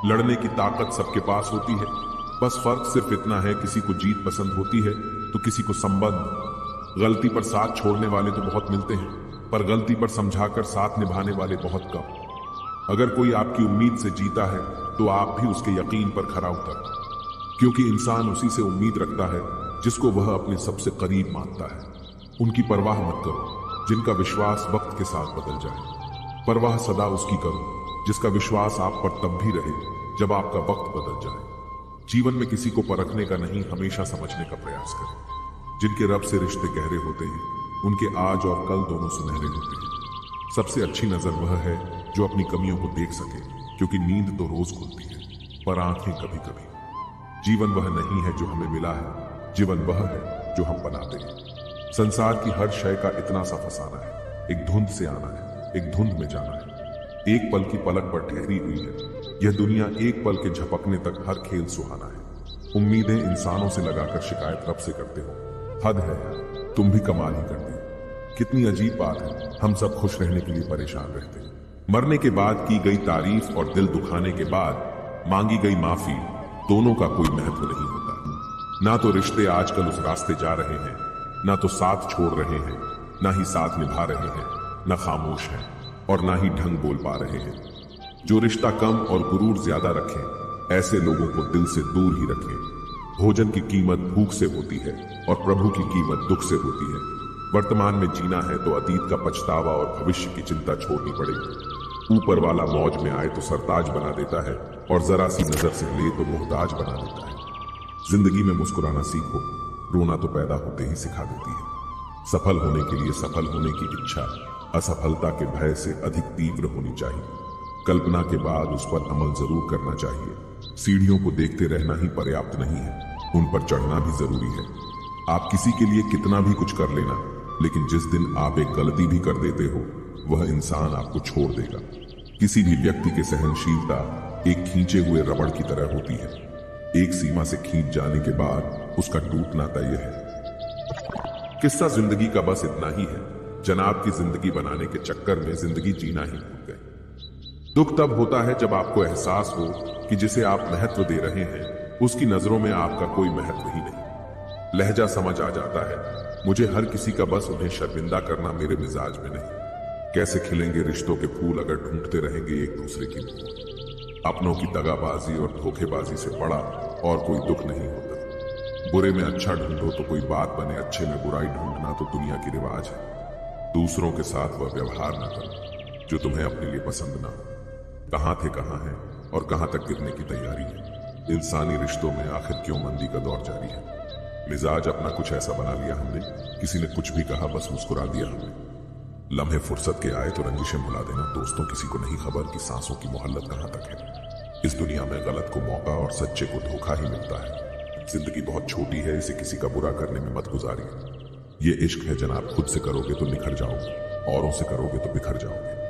लड़ने की ताकत सबके पास होती है, बस फर्क सिर्फ इतना है, किसी को जीत पसंद होती है तो किसी को संबंध। गलती पर साथ छोड़ने वाले तो बहुत मिलते हैं, पर गलती पर समझाकर साथ निभाने वाले बहुत कम। अगर कोई आपकी उम्मीद से जीता है तो आप भी उसके यकीन पर खरा उतर, क्योंकि इंसान उसी से उम्मीद रखता है जिसको वह अपने सबसे करीब मानता है। उनकी परवाह मत करो जिनका विश्वास वक्त के साथ बदल जाए, परवाह सदा उसकी करो जिसका विश्वास आप पर तब भी रहे जब आपका वक्त बदल जाए। जीवन में किसी को परखने का नहीं, हमेशा समझने का प्रयास करें। जिनके रब से रिश्ते गहरे होते हैं उनके आज और कल दोनों सुनहरे होते हैं। सबसे अच्छी नजर वह है जो अपनी कमियों को देख सके, क्योंकि नींद तो रोज खुलती है पर आंखें कभी कभी। जीवन वह नहीं है जो हमें मिला है, जीवन वह है जो हम बनाते हैं। संसार की हर शय का इतना सा फसाना है, एक धुंध से आना है, एक धुंध में जाना है। एक पल की पलक पर ठहरी हुई है यह दुनिया, एक पल के झपकने तक हर खेल सुहाना है। उम्मीदें इंसानों से लगाकर शिकायत रब से करते हो, हद है यार, तुम भी कमाल ही कर दी। कितनी अजीब बात है, हम सब खुश रहने के लिए परेशान रहते हैं। मरने के बाद की गई तारीफ और दिल दुखाने के बाद मांगी गई माफी, दोनों का कोई महत्व नहीं होता। ना तो रिश्ते आजकल उस रास्ते जा रहे हैं, ना तो साथ छोड़ रहे हैं, ना ही साथ निभा रहे हैं, ना खामोश हैं और ना ही ढंग बोल पा रहे हैं। जो रिश्ता कम और गुरूर ज्यादा रखें, ऐसे लोगों को दिल से दूर ही रखें। भोजन की कीमत भूख से होती है और प्रभु की कीमत दुख से होती है। वर्तमान में जीना है तो अतीत का पछतावा और भविष्य की चिंता छोड़नी पड़ेगी। ऊपर वाला मौज में आए तो सरताज बना देता है और जरा सी नजर से ले तो मोहताज बना देता है। जिंदगी में मुस्कुराना सीखो, रोना तो पैदा होते ही सिखा देती है। सफल होने के लिए सफल होने की इच्छा असफलता के भय से अधिक तीव्र होनी चाहिए। कल्पना के बाद उस पर अमल जरूर करना चाहिए। सीढ़ियों को देखते रहना ही पर्याप्त नहीं है, उन पर चढ़ना भी जरूरी है। आप किसी के लिए कितना भी कुछ कर लेना, लेकिन जिस दिन आप एक गलती भी कर देते हो वह इंसान आपको छोड़ देगा। किसी भी व्यक्ति की सहनशीलता एक खींचे हुए रबड़ की तरह होती है, एक सीमा से खींच जाने के बाद उसका टूटना तय है। किस्सा जिंदगी का बस इतना ही है, जनाब की जिंदगी बनाने के चक्कर में जिंदगी जीना ही भूल गए। दुख तब होता है जब आपको एहसास हो कि जिसे आप महत्व दे रहे हैं उसकी नजरों में आपका कोई महत्व ही नहीं। लहजा समझ आ जाता है, मुझे हर किसी का बस उन्हें शर्मिंदा करना मेरे मिजाज में नहीं। कैसे खिलेंगे रिश्तों के फूल अगर ढूंढते रहेंगे एक दूसरे की भूल। अपनों की दगाबाजी और धोखेबाजी से बड़ा और कोई दुख नहीं होता। बुरे में अच्छा ढूंढो तो कोई बात बने, अच्छे में बुराई ढूंढना तो दुनिया की रिवाज है। दूसरों के साथ वह व्यवहार न करो जो तुम्हें अपने लिए पसंद ना हो। कहां थे कहां है और कहां तक गिरने की तैयारी है। इंसानी रिश्तों में आखिर क्यों मंदी का दौर जारी है। मिजाज अपना कुछ ऐसा बना लिया हमने, किसी ने कुछ भी कहा बस मुस्कुरा दिया हमने। लम्हे फुर्सत के आए तो रंजिशें भुला देना। दोस्तों किसी को नहीं खबर कि सांसों की मोहल्लत कहां तक है। इस दुनिया में गलत को मौका और सच्चे को धोखा ही मिलता है। जिंदगी बहुत छोटी है, इसे किसी का बुरा करने में मत गुजारिए। ये इश्क है जनाब, खुद से करोगे तो निखर जाओगे, औरों से करोगे तो बिखर जाओगे।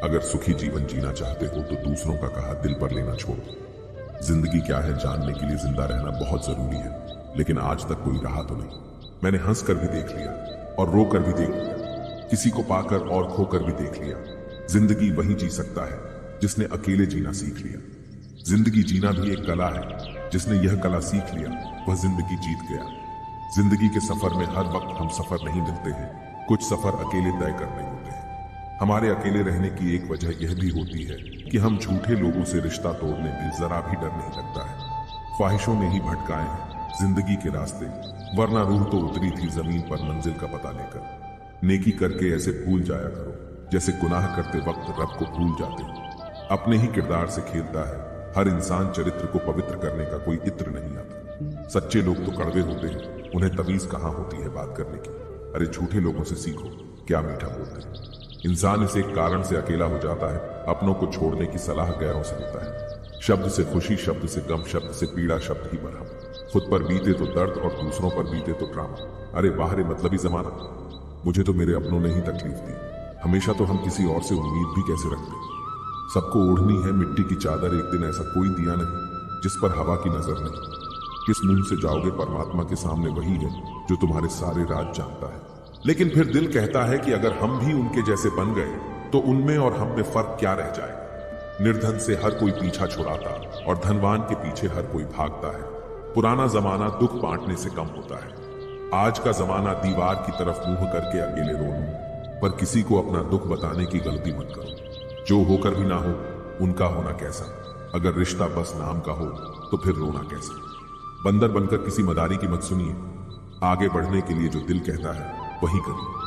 अगर सुखी जीवन जीना चाहते हो तो दूसरों का कहा दिल पर लेना छोड़ो। जिंदगी क्या है जानने के लिए जिंदा रहना बहुत जरूरी है, लेकिन आज तक कोई रहा तो नहीं। मैंने हंस कर भी देख लिया और रो कर भी देख लिया, किसी को पाकर और खोकर भी देख लिया। जिंदगी वही जी सकता है जिसने अकेले जीना सीख लिया। जिंदगी जीना भी एक कला है, जिसने यह कला सीख लिया वह जिंदगी जीत गया। जिंदगी के सफर में हर वक्त हम सफर नहीं मिलते हैं, कुछ सफर अकेले तय करने होते हैं। हमारे अकेले रहने की एक वजह यह भी होती है कि हम झूठे लोगों से रिश्ता तोड़ने में जरा भी डर नहीं लगता है। ख्वाहिशों ने ही भटकाए हैं जिंदगी के रास्ते, वरना रूह तो उतरी थी जमीन पर मंजिल का पता लेकर। नेकी करके ऐसे भूल जाया करो जैसे गुनाह करते वक्त रब को भूल जाते हो। अपने ही किरदार से खेलता है हर इंसान, चरित्र को पवित्र करने का कोई इत्र नहीं आता। सच्चे लोग तो कड़वे होते हैं, उन्हें तमीज कहां होती है बात करने की। अरे झूठे लोगों से सीखो, क्या मीठा बोलते हैं। इंसान इस एक कारण से अकेला हो जाता है, अपनों को छोड़ने की सलाह गैरों से लेता है। शब्द से खुशी, शब्द से गम, शब्द से पीड़ा, शब्द ही मरहम। खुद पर बीते तो दर्द और दूसरों पर बीते तो ड्रामा। अरे बाहर मतलबी जमाना। मुझे तो मेरे अपनों ने ही तकलीफ दी। हमेशा तो हम किसी और से उम्मीद भी कैसे रखते। सबको ओढ़नी है मिट्टी की चादर, एक दिन ऐसा कोई दिया नहीं जिस पर हवा की नजर नहीं। किस मुंह से जाओगे परमात्मा के सामने, वही है जो तुम्हारे सारे राज जानता है। लेकिन फिर दिल कहता है कि अगर हम भी उनके जैसे बन गए तो उनमें और हम में फर्क क्या रह जाएगा। निर्धन से हर कोई पीछा छुड़ाता और धनवान के पीछे हर कोई भागता है। पुराना जमाना दुख बांटने से कम होता है। आज का जमाना दीवार की तरफ मुंह करके अकेले रोना। पर किसी को अपना दुख बताने की गलती मत करो। जो होकर भी ना हो उनका होना कैसा। अगर रिश्ता बस नाम का हो तो फिर रोना कैसा। बंदर बनकर किसी मदारी की मत सुनिए। आगे बढ़ने के लिए जो दिल कहता है वही करिए।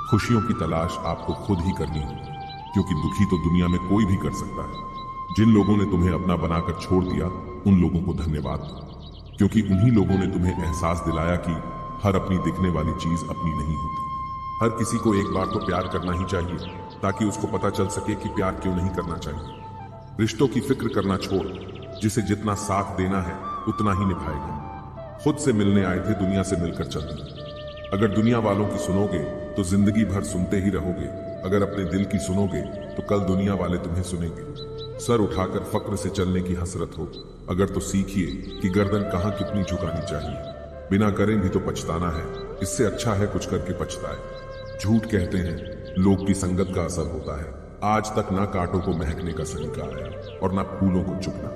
खुशियों की तलाश आपको खुद ही करनी होगी, क्योंकि दुखी तो दुनिया में कोई भी कर सकता है। जिन लोगों ने तुम्हें अपना बनाकर छोड़ दिया उन लोगों को धन्यवाद दो, क्योंकि उन्हीं लोगों ने तुम्हें एहसास दिलाया कि हर अपनी दिखने वाली चीज अपनी नहीं होती। हर किसी को एक बार तो प्यार करना ही चाहिए, ताकि उसको पता चल सके कि प्यार क्यों नहीं करना चाहिए। रिश्तों की फिक्र करना छोड़, जिसे जितना साथ देना है उतना ही निभाएगा। खुद से मिलने आए थे, दुनिया से मिलकर चल दिए। अगर दुनिया वालों की सुनोगे तो जिंदगी भर सुनते ही रहोगे। अगर अपने दिल की सुनोगे तो कल दुनिया वाले तुम्हें सुनेंगे। सर उठाकर फक्र से चलने की हसरत हो अगर तो सीखिए कि गर्दन कहाँ कितनी झुकानी चाहिए। बिना करें भी तो पछताना है, इससे अच्छा है कुछ करके पछताए। झूठ कहते हैं लोग की संगत का असर होता है। आज तक ना कांटों को महकने का सलीका आया और ना फूलों को चुपना।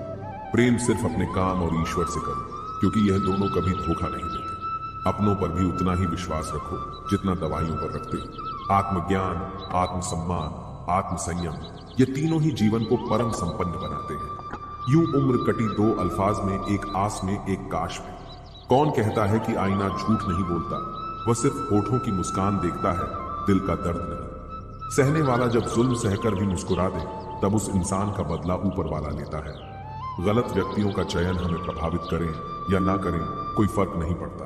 प्रेम सिर्फ अपने काम और ईश्वर से करो, क्योंकि यह दोनों कभी धोखा नहीं देते। अपनों पर भी उतना ही विश्वास रखो जितना दवाइयों पर रखते। आत्मज्ञान, आत्मसम्मान, आत्मसंयम, ये तीनों ही जीवन को परम संपन्न बनाते हैं। यूं उम्र कटी दो अल्फाज में, एक आस में एक काश में। कौन कहता है कि आईना झूठ नहीं बोलता, वह सिर्फ होठों की मुस्कान देखता है, दिल का दर्द नहीं। सहने वाला जब जुल्म सहकर भी मुस्कुरा दे तब उस इंसान का बदला ऊपर वाला लेता है। गलत व्यक्तियों का चयन हमें प्रभावित करें या ना करें कोई फर्क नहीं पड़ता,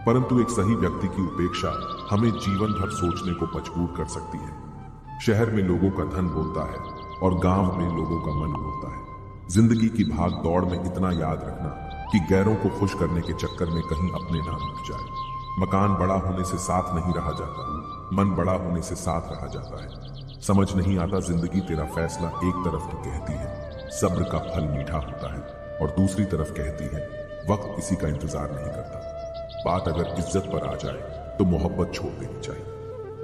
परंतु एक सही व्यक्ति की उपेक्षा हमें जीवन भर सोचने को मजबूर कर सकती है। शहर में लोगों का धन बोलता है और गांव में लोगों का मन बोलता है। जिंदगी की भाग दौड़ में इतना याद रखना कि गैरों को खुश करने के चक्कर में कहीं अपने ना मिट जाए। मकान बड़ा होने से साथ नहीं रहा जाता, मन बड़ा होने से साथ रहा जाता है। समझ नहीं आता जिंदगी तेरा फैसला एक तरफ तो कहती है सब्र का फल मीठा होता है और दूसरी तरफ कहती है वक्त किसी का इंतजार नहीं करता। बात अगर इज्जत पर आ जाए तो मोहब्बत छोड़ देनी चाहिए।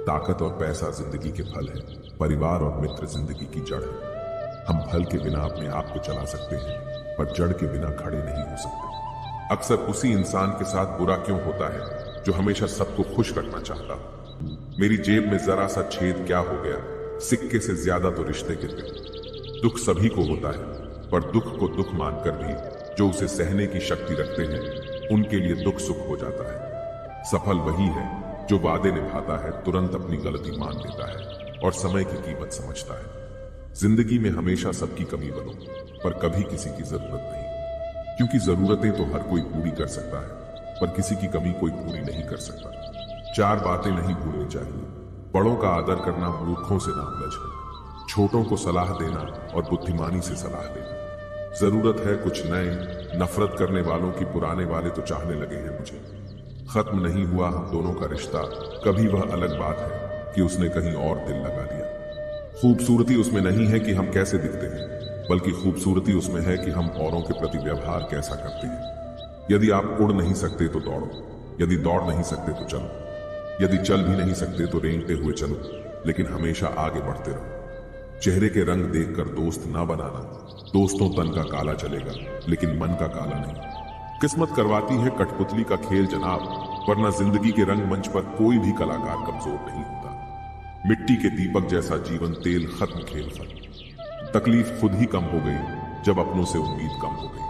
ताकत और पैसा जिंदगी के फल है, परिवार और मित्र जिंदगी की जड़ है। हम फल के बिना अपने आप को चला सकते हैं, पर जड़ के बिना खड़े नहीं हो सकते। अक्सर उसी इंसान के साथ बुरा क्यों होता है जो हमेशा सबको खुश रखना चाहता हो। मेरी जेब में जरा सा छेद क्या हो गया, सिक्के से ज्यादा तो रिश्ते गिर गए। दुख सभी को होता है, पर दुख को दुख मानकर भी जो उसे सहने की शक्ति रखते हैं उनके लिए दुख सुख हो जाता है। सफल वही है जो वादे निभाता है, तुरंत अपनी गलती मान लेता है और समय की कीमत समझता है। जिंदगी में हमेशा सबकी कमी बनो, पर कभी किसी की जरूरत नहीं, क्योंकि जरूरतें तो हर कोई पूरी कर सकता है, पर किसी की कमी कोई पूरी नहीं कर सकता। चार बातें नहीं भूलनी चाहिए। बड़ों का आदर करना मूर्खों से ना उलझना, छोटों को सलाह देना और बुद्धिमानी से सलाह देना। जरूरत है कुछ नए, नफरत करने वालों की पुराने वाले तो चाहने लगे हैं मुझे। खत्म नहीं हुआ हम दोनों का रिश्ता, कभी वह अलग बात है कि उसने कहीं और दिल लगा लिया। खूबसूरती उसमें नहीं है कि हम कैसे दिखते हैं, बल्कि खूबसूरती उसमें है कि हम औरों के प्रति व्यवहार कैसा करते हैं। यदि आप उड़ नहीं सकते तो दौड़ो, यदि दौड़ नहीं सकते तो चलो, यदि चल भी नहीं सकते तो रेंगते हुए चलो, लेकिन हमेशा आगे बढ़ते रहो। चेहरे के रंग देखकर दोस्त ना बनाना, दोस्तों तन का काला चलेगा लेकिन मन का काला नहीं। किस्मत करवाती है कठपुतली का खेल जनाब, वरना जिंदगी के रंगमंच पर कोई भी कलाकार कमजोर नहीं होता। मिट्टी के दीपक जैसा जीवन तेल खत्म खेल खत्म। तकलीफ खुद ही कम हो गई जब अपनों से उम्मीद कम हो गई।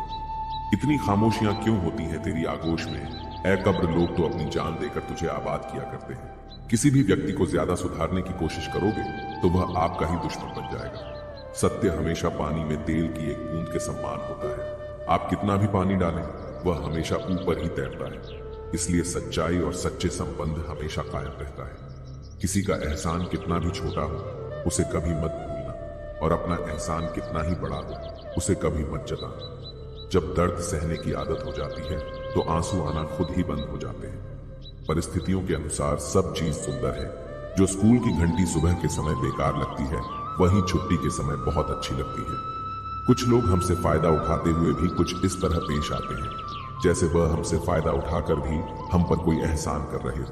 इतनी खामोशियां क्यों होती हैं तेरी आगोश में, ऐ कब्र लोग तो अपनी जान देकर तुझे आबाद किया करते हैं। किसी भी व्यक्ति को ज्यादा सुधारने की कोशिश करोगे तो वह आपका ही दुश्मन बन जाएगा। सत्य हमेशा पानी में तेल की एक बूंद के समान होता है। आप कितना भी पानी डालें वह हमेशा ऊपर ही तैरता है। इसलिए सच्चाई और सच्चे संबंध हमेशा कायम रहता है। किसी का एहसान कितना भी छोटा हो उसे कभी मत भूलना, और अपना एहसान कितना ही बड़ा हो उसे कभी मत जताना। जब दर्द सहने की आदत हो जाती है तो आंसू आना खुद ही बंद हो जाते हैं। परिस्थितियों के अनुसार सब चीज सुंदर है। जो स्कूल की घंटी सुबह के समय बेकार लगती है, वहीं छुट्टी के समय बहुत अच्छी लगती है। कुछ लोग हमसे फायदा उठाते हुए भी कुछ इस तरह पेश आते हैं जैसे वह हमसे फायदा उठाकर भी हम पर कोई एहसान कर रहे हो।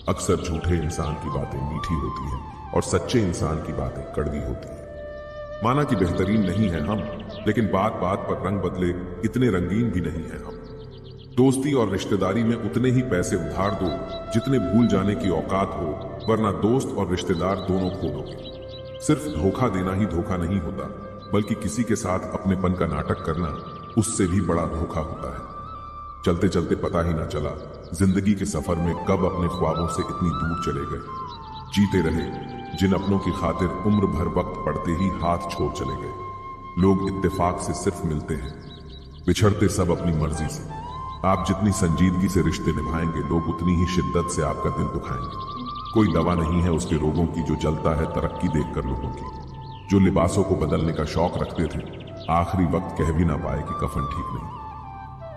अक्सर झूठे इंसान की बातें मीठी होती हैं और सच्चे इंसान की बातें कड़वी होती हैं। माना कि बेहतरीन नहीं है हम, लेकिन बात बात पर रंग बदले इतने रंगीन भी नहीं है हम। दोस्ती और रिश्तेदारी में उतने ही पैसे उधार दो जितने भूल जाने की औकात हो, वरना दोस्त और रिश्तेदार दोनों खो दोगे। सिर्फ धोखा देना ही धोखा नहीं होता, बल्कि किसी के साथ अपनेपन का नाटक करना उससे भी बड़ा धोखा होता है। चलते चलते पता ही ना चला जिंदगी के सफर में कब अपने ख्वाबों से इतनी दूर चले गए। जीते रहे जिन अपनों की खातिर उम्र भर वक्त पड़ते ही हाथ छोड़ चले गए। लोग इत्तेफाक से सिर्फ मिलते हैं, बिछड़ते सब अपनी मर्जी से। आप जितनी संजीदगी से रिश्ते निभाएंगे, लोग उतनी ही शिद्दत से आपका दिल दुखाएंगे। कोई दवा नहीं है उसके रोगों की जो जलता है तरक्की देखकर लोगों की। जो लिबासों को बदलने का शौक रखते थे, आखिरी वक्त कह भी ना पाए कि कफन ठीक नहीं।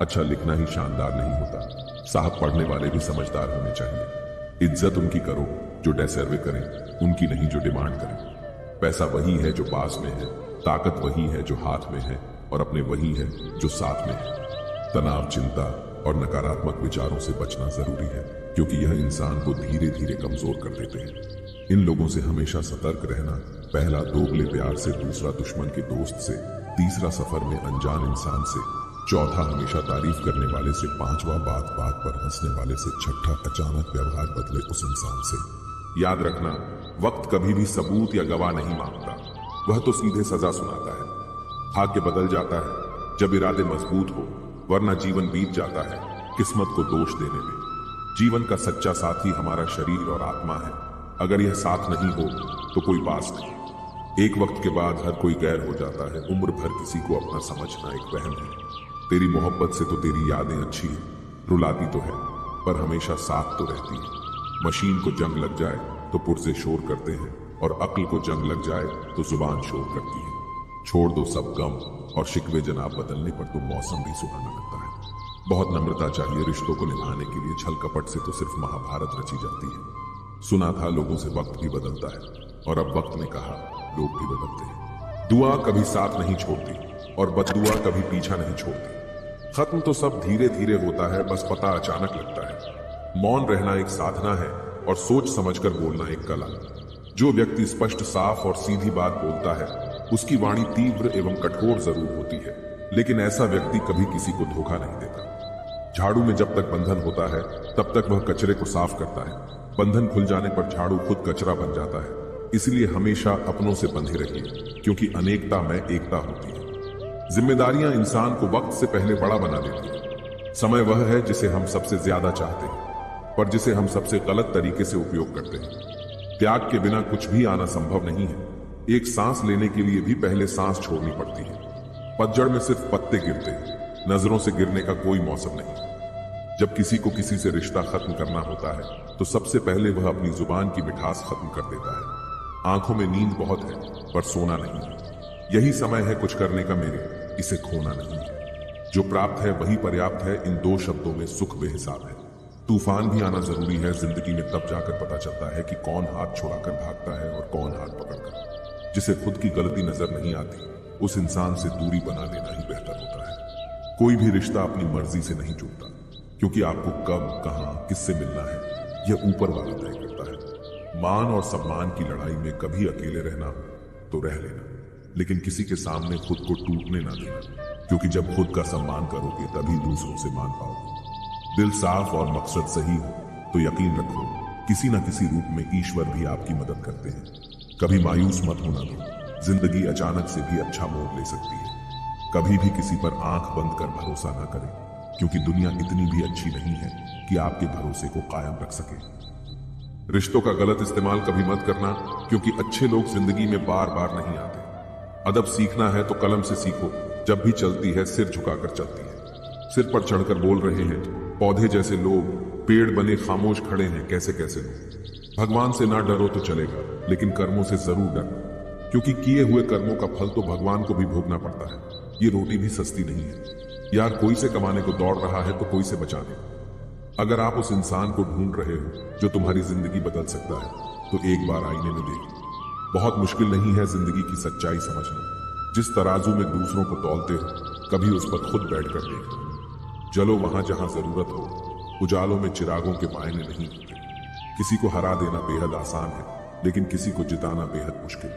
अच्छा लिखना ही शानदार नहीं होता, साहब पढ़ने वाले भी समझदार होने चाहिए। इज्जत उनकी करो जो डेसर्वे करें, उनकी नहीं जो डिमांड करें। पैसा वही है जो पास में है, ताकत वही है जो हाथ में है, और अपने वही है जो साथ में है। तनाव, चिंता और नकारात्मक विचारों से बचना जरूरी है, क्योंकि यह इंसान को धीरे धीरे कमजोर कर देते हैं। इन लोगों से हमेशा सतर्क रहना। पहला दोगले प्यार से, दूसरा दुश्मन के दोस्त से, तीसरा सफर में अनजान इंसान से, चौथा हमेशा तारीफ करने वाले से, पांचवा बात बात पर हंसने वाले से, छठा अचानक व्यवहार बदले उस इंसान से। याद रखना, वक्त कभी भी सबूत या गवाह नहीं मांगता, वह तो सीधे सजा सुनाता है। भाग्य बदल जाता है जब इरादे मजबूत हो, वरना जीवन बीत जाता है किस्मत को दोष देने में। जीवन का सच्चा साथी हमारा शरीर और आत्मा है। अगर यह साथ नहीं हो तो कोई पास नहीं। एक वक्त के बाद हर कोई गैर हो जाता है। उम्र भर किसी को अपना समझना एक वहम है। तेरी मोहब्बत से तो तेरी यादें अच्छी है, रुलाती तो है पर हमेशा साथ तो रहती है। मशीन को जंग लग जाए तो पुर्जे शोर करते हैं, और अक्ल को जंग लग जाए तो जुबान शोर करती है। छोड़ दो सब गम और शिकवे, जनाब बदलने पर तो मौसम भी सुहाना लगता है। बहुत नम्रता चाहिए रिश्तों को निभाने के लिए। छल कपट से तो सिर्फ महाभारत रची जाती है। सुना था लोगों से वक्त भी बदलता है, और अब वक्त ने कहा लोग भी बदलते हैं। दुआ कभी साथ नहीं छोड़ती और बददुआ कभी पीछा नहीं छोड़ती। खत्म तो सब धीरे धीरे होता है, बस पता अचानक लगता है। मौन रहना एक साधना है और सोच समझकर बोलना एक कला। जो व्यक्ति स्पष्ट, साफ और सीधी बात बोलता है, उसकी वाणी तीव्र एवं कठोर जरूर होती है, लेकिन ऐसा व्यक्ति कभी किसी को धोखा नहीं देता। झाड़ू में जब तक बंधन होता है तब तक वह कचरे को साफ करता है। बंधन खुल जाने पर झाड़ू खुद कचरा बन जाता है। इसलिए हमेशा अपनों से बंधे रहिए, क्योंकि अनेकता में एकता होती है। जिम्मेदारियां इंसान को वक्त से पहले बड़ा बना देती है। समय वह है जिसे हम सबसे ज्यादा चाहते हैं, पर जिसे हम सबसे गलत तरीके से उपयोग करते हैं। त्याग के बिना कुछ भी आना संभव नहीं है। एक सांस लेने के लिए भी पहले सांस छोड़नी पड़ती है। पतझड़ में सिर्फ पत्ते गिरते हैं, नजरों से गिरने का कोई मौसम नहीं। जब किसी को किसी से रिश्ता खत्म करना होता है तो सबसे पहले वह अपनी जुबान की मिठास खत्म कर देता है। आंखों में नींद बहुत है पर सोना नहीं है। यही समय है कुछ करने का मेरे, इसे खोना नहीं है। जो प्राप्त है वही पर्याप्त है। इन दो शब्दों में सुख बेहिसाब है। तूफान भी आना जरूरी है जिंदगी में, तब जाकर पता चलता है कि कौन हाथ छुड़ाकर भागता है और कौन हाथ पकड़कर। जिसे खुद की गलती नजर नहीं आती, उस इंसान से दूरी बना लेना ही बेहतर होता है। कोई भी रिश्ता अपनी मर्जी से नहीं जुड़ता, क्योंकि आपको कब, कहां, किससे मिलना है यह ऊपर वाला तय करता है। मान और सम्मान की लड़ाई में कभी अकेले रहना हो तो रह लेना, लेकिन किसी के सामने खुद को टूटने ना देना, क्योंकि जब खुद का सम्मान करोगे तभी दूसरों से मान पाओगे। दिल साफ और मकसद सही हो तो यकीन रखो किसी न किसी रूप में ईश्वर भी आपकी मदद करते हैं। कभी मायूस मत होना दो, जिंदगी अचानक से भी अच्छा मोड़ ले सकती है। कभी भी किसी पर आंख बंद कर भरोसा ना करें, क्योंकि दुनिया इतनी भी अच्छी नहीं है कि आपके भरोसे को कायम रख सके। रिश्तों का गलत इस्तेमाल कभी मत करना, क्योंकि अच्छे लोग जिंदगी में बार बार नहीं आते। अदब सीखना है तो कलम से सीखो, जब भी चलती है सिर झुकाकर चलती है। सिर पर चढ़कर बोल रहे हैं पौधे जैसे लोग, पेड़ बने खामोश खड़े हैं कैसे कैसे लोग। भगवान से ना डरो तो चलेगा, लेकिन कर्मों से जरूर डरो, क्योंकि किए हुए कर्मों का फल तो भगवान को भी भोगना पड़ता है। ये रोटी भी सस्ती नहीं है यार। कोई से कमाने को दौड़ रहा है तो कोई से बचाने। अगर आप उस इंसान को ढूंढ रहे हो जो तुम्हारी जिंदगी बदल सकता है, तो एक बार आईने में देखो। बहुत मुश्किल नहीं है जिंदगी की सच्चाई समझना। जिस तराजू में दूसरों को तौलते हो, कभी उस पर खुद बैठकर देखो। चलो वहां जहां जरूरत हो। उजालों में चिरागों के मायने नहीं होते। किसी को हरा देना बेहद आसान है, लेकिन किसी को जिताना बेहद मुश्किल।